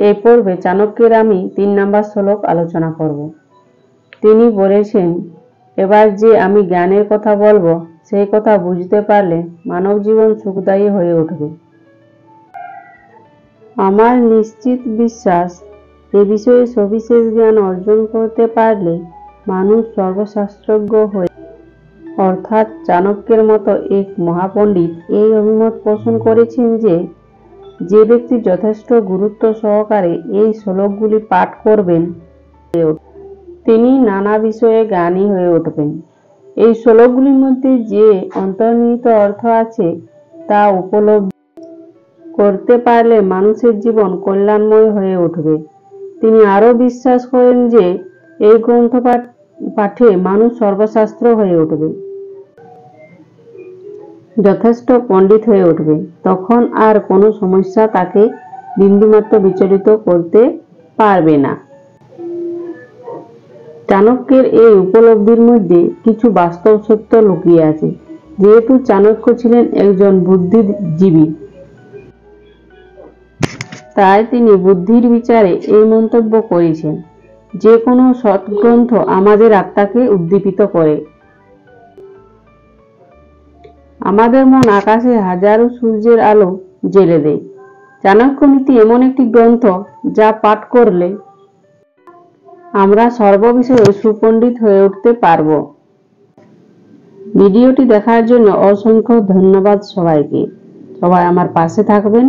এই পর্বে চাণক্যের আমি 3 নম্বর শ্লোক আলোচনা করব। তিনি বলেছেন, এবার যে আমি জ্ঞানের কথা বলবো সেই কথা বুঝতে পারলে মানব জীবন সুখদায়ী হয়ে উঠবে। আমার নিশ্চিত বিশ্বাস, এ বিষয়ে সবিশেষ জ্ঞান অর্জন করতে পারলে মানুষ সর্বশাস্ত্রজ্ঞ হয়ে, অর্থাৎ চাণক্যের মতো এক মহাপণ্ডিত এই অভিমত পোষণ করেছেন যে যে ব্যক্তি যথেষ্ট গুরুত্ব সহকারে এই শ্লোকগুলি পাঠ করবেন তিনি নানা বিষয়ে জ্ঞানী হয়ে উঠবেন। এই শ্লোকগুলির মধ্যে যে অন্তর্নিহিত অর্থ আছে তা উপলব্ধি করতে পারলে মানুষের জীবন কল্যাণময় হয়ে উঠবে। তিনি আরও বিশ্বাস করেন যে এই গ্রন্থ পাঠে মানুষ সর্বশাস্ত্র হয়ে উঠবে, যথেষ্ট পণ্ডিত হয়ে উঠবে। তখন আর কোনো সমস্যা তাকে বিন্দুমাত্র বিচলিত করতে পারবে না। চাণক্যের এই উপলব্ধির মধ্যে কিছু বাস্তব সত্য লুকিয়ে আছে। যেহেতু চাণক্য ছিলেন একজন বুদ্ধিজীবী, তাই তিনি বুদ্ধির বিচারে এই মন্তব্য করেছেন, যে কোনো সৎগ্রন্থ আমাদের আত্মাকে উদ্দীপিত করে। আমাদের মন আকাশে হাজারো সূর্যের আলো জ্বেলে দেয়। চাণক্য নীতি এমন একটি গ্রন্থ যা পাঠ করলে আমরা সর্ববিষয়ে সুপণ্ডিত হয়ে উঠতে পারব। ভিডিওটি দেখার জন্য অসংখ্য ধন্যবাদ সবাইকে। সবাই আমার পাশে থাকবেন।